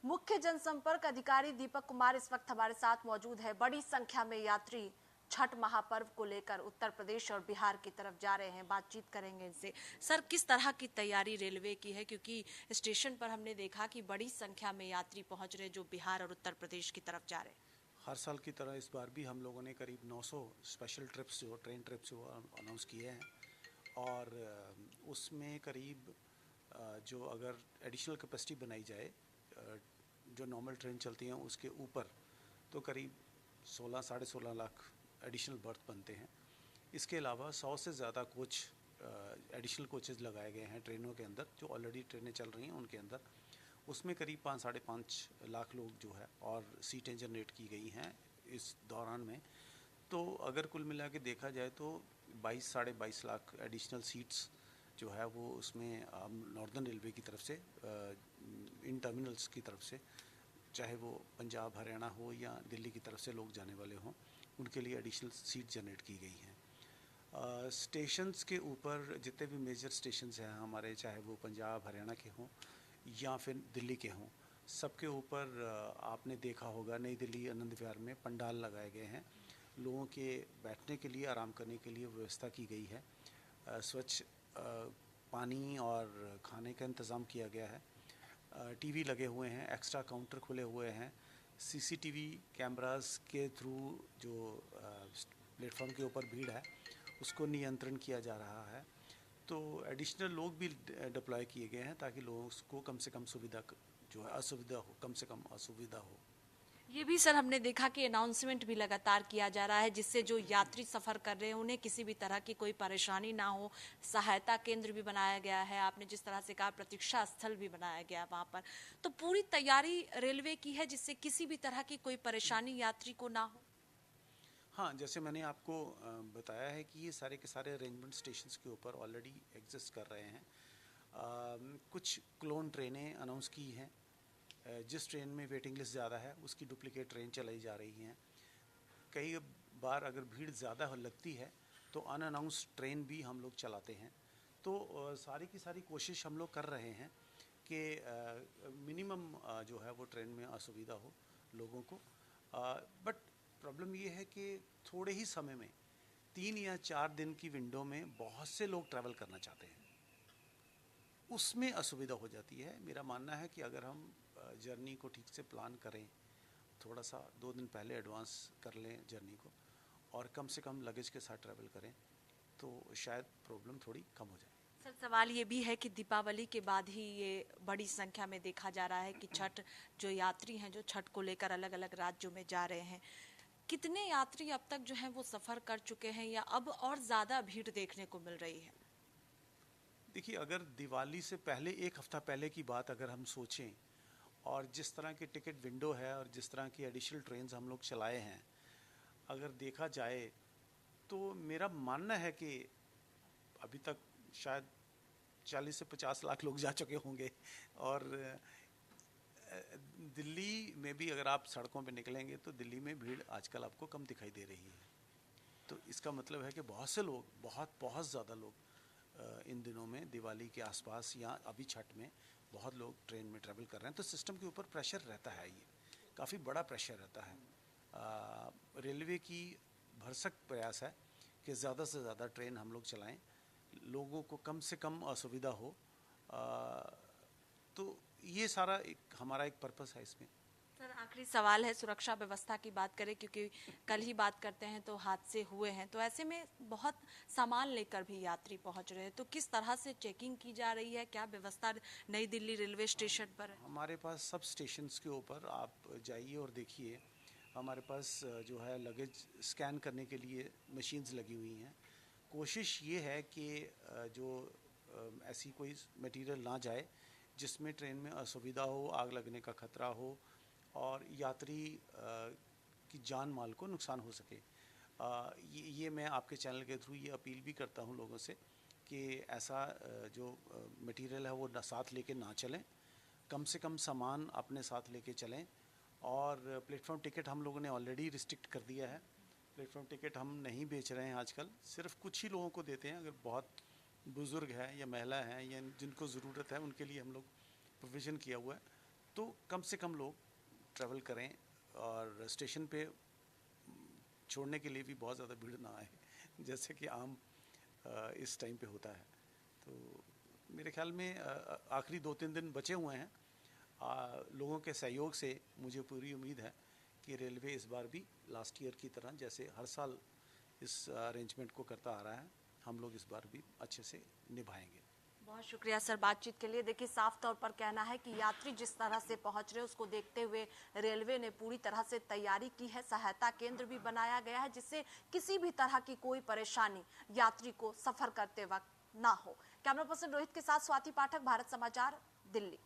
मुख्य जनसंपर्क अधिकारी दीपक कुमार इस वक्त हमारे साथ मौजूद है। बड़ी संख्या में यात्री छठ महापर्व को लेकर उत्तर प्रदेश और बिहार की तरफ जा रहे हैं। बातचीत करेंगे इनसे। सर, किस तरह की तैयारी रेलवे की है, क्योंकि स्टेशन पर हमने देखा कि बड़ी संख्या में यात्री पहुंच रहे जो बिहार और उत्तर प्रदेश की तरफ जा रहे हैं। हर साल की तरह इस बार भी हम लोगों ने करीब 900 स्पेशल ट्रिप्स जो ट्रेन ट्रिप्स जो अनाउंस किए हैं, और उसमें करीब जो अगर एडिशनल कैपेसिटी बनाई जाए जो नॉर्मल ट्रेन चलती हैं उसके ऊपर, तो करीब 16-16.5 लाख एडिशनल बर्थ बनते हैं। इसके अलावा 100 से ज़्यादा कोच एडिशनल कोचेज़ लगाए गए हैं ट्रेनों के अंदर, जो ऑलरेडी ट्रेनें चल रही हैं उनके अंदर। उसमें करीब 5-5.5 लाख लोग जो है और सीटें जनरेट की गई हैं इस दौरान में। तो अगर कुल मिला के देखा जाए तो 22-22.5 लाख एडिशनल सीट्स जो है वो उसमें नॉर्दर्न रेलवे की तरफ से इन टर्मिनल्स की तरफ से, चाहे वो पंजाब हरियाणा हो या दिल्ली की तरफ से लोग जाने वाले हों, उनके लिए एडिशनल सीट जनरेट की गई हैं। स्टेशंस के ऊपर जितने भी मेजर स्टेशंस हैं हमारे, चाहे वो पंजाब हरियाणा के हों या फिर दिल्ली के हों, सबके ऊपर आपने देखा होगा नई दिल्ली आनंद विहार में पंडाल लगाए गए हैं। लोगों के बैठने के लिए, आराम करने के लिए व्यवस्था की गई है। स्वच्छ पानी और खाने का इंतज़ाम किया गया है। टीवी लगे हुए हैं, एक्स्ट्रा काउंटर खुले हुए हैं। सीसीटीवी कैमरास के थ्रू जो प्लेटफॉर्म के ऊपर भीड़ है उसको नियंत्रण किया जा रहा है। तो एडिशनल लोग भी डिप्लॉय किए गए हैं ताकि लोगों को कम से कम सुविधा जो है असुविधा हो, कम से कम असुविधा हो। ये भी सर हमने देखा कि अनाउंसमेंट भी लगातार किया जा रहा है, जिससे जो यात्री सफर कर रहे हैं उन्हें किसी भी तरह की कोई परेशानी ना हो। सहायता केंद्र भी बनाया गया है, आपने जिस तरह से कहा प्रतीक्षा स्थल भी बनाया गया वहां पर। तो पूरी तैयारी रेलवे की है जिससे किसी भी तरह की कोई परेशानी यात्री को ना हो। हाँ, जैसे मैंने आपको बताया है कि ये सारे के सारे अरेंजमेंट स्टेशंस के ऊपर ऑलरेडी एग्जिस्ट कर रहे हैं। कुछ क्लोन ट्रेनें अनाउंस की हैं। जिस ट्रेन में वेटिंग लिस्ट ज़्यादा है उसकी डुप्लीकेट ट्रेन चलाई जा रही हैं। कई बार अगर भीड़ ज़्यादा लगती है तो अनअनाउंस ट्रेन भी हम लोग चलाते हैं। तो सारी की सारी कोशिश हम लोग कर रहे हैं कि मिनिमम जो है वो ट्रेन में असुविधा हो लोगों को। बट प्रॉब्लम ये है कि थोड़े ही समय में 3 या 4 दिन की विंडो में बहुत से लोग ट्रैवल करना चाहते हैं, उसमें असुविधा हो जाती है। मेरा मानना है कि अगर हम जर्नी को ठीक से प्लान करें, थोड़ा सा 2 दिन पहले एडवांस कर लें जर्नी को और कम से कम लगेज के साथ ट्रैवल करें, तो शायद प्रॉब्लम थोड़ी कम हो जाए। सर, सवाल ये भी है कि दीपावली के बाद ही ये बड़ी संख्या में देखा जा रहा है कि छठ जो यात्री हैं जो छठ को लेकर अलग अलग राज्यों में जा रहे हैं, कितने यात्री अब तक जो हैं वो सफर कर चुके हैं या अब और ज्यादा भीड़ देखने को मिल रही है? देखिए, अगर दिवाली से पहले 1 हफ्ता पहले की बात अगर हम सोचें और जिस तरह की टिकट विंडो है और जिस तरह की एडिशनल ट्रेन्स हम लोग चलाए हैं, अगर देखा जाए तो मेरा मानना है कि अभी तक शायद 40 से 50 लाख लोग जा चुके होंगे। और दिल्ली में भी अगर आप सड़कों पे निकलेंगे तो दिल्ली में भीड़ आजकल आपको कम दिखाई दे रही है। तो इसका मतलब है कि बहुत से लोग, बहुत बहुत ज़्यादा लोग इन दिनों में दिवाली के आसपास या अभी छठ में बहुत लोग ट्रेन में ट्रैवल कर रहे हैं। तो सिस्टम के ऊपर प्रेशर रहता है, ये काफ़ी बड़ा प्रेशर रहता है। रेलवे की भरसक प्रयास है कि ज़्यादा से ज़्यादा ट्रेन हम लोग चलाएं, लोगों को कम से कम असुविधा हो। तो ये सारा एक हमारा एक पर्पस है इसमें। सर, आखिरी सवाल है, सुरक्षा व्यवस्था की बात करें, क्योंकि कल ही बात करते हैं तो हादसे हुए हैं, तो ऐसे में बहुत सामान लेकर भी यात्री पहुंच रहे हैं, तो किस तरह से चेकिंग की जा रही है, क्या व्यवस्था नई दिल्ली रेलवे स्टेशन पर है? हमारे पास सब स्टेशंस के ऊपर आप जाइए और देखिए, हमारे पास जो है लगेज स्कैन करने के लिए मशीन्स लगी हुई हैं। कोशिश ये है कि जो ऐसी कोई मटेरियल ना जाए जिसमें ट्रेन में असुविधा हो, आग लगने का खतरा हो और यात्री की जान माल को नुकसान हो सके। ये मैं आपके चैनल के थ्रू ये अपील भी करता हूँ लोगों से कि ऐसा जो मटेरियल है वो साथ लेके ना चलें, कम से कम सामान अपने साथ लेके चलें। और प्लेटफॉर्म टिकट हम लोगों ने ऑलरेडी रिस्ट्रिक्ट कर दिया है। प्लेटफॉर्म टिकट हम नहीं बेच रहे हैं आजकल, सिर्फ कुछ ही लोगों को देते हैं। अगर बहुत बुज़ुर्ग हैं या महिला हैं या जिनको ज़रूरत है उनके लिए हम लोग प्रोविज़न किया हुआ है। तो कम से कम लोग ट्रैवल करें और स्टेशन पे छोड़ने के लिए भी बहुत ज़्यादा भीड़ ना आए जैसे कि आम इस टाइम पे होता है। तो मेरे ख्याल में आखिरी 2-3 दिन बचे हुए हैं। लोगों के सहयोग से मुझे पूरी उम्मीद है कि रेलवे इस बार भी लास्ट ईयर की तरह जैसे हर साल इस अरेंजमेंट को करता आ रहा है, हम लोग इस बार भी अच्छे से निभाएंगे। बहुत शुक्रिया सर बातचीत के लिए। देखिए साफ तौर पर कहना है कि यात्री जिस तरह से पहुंच रहे उसको देखते हुए रेलवे ने पूरी तरह से तैयारी की है। सहायता केंद्र भी बनाया गया है जिससे किसी भी तरह की कोई परेशानी यात्री को सफर करते वक्त ना हो। कैमरा पर्सन रोहित के साथ स्वाति पाठक, भारत समाचार, दिल्ली।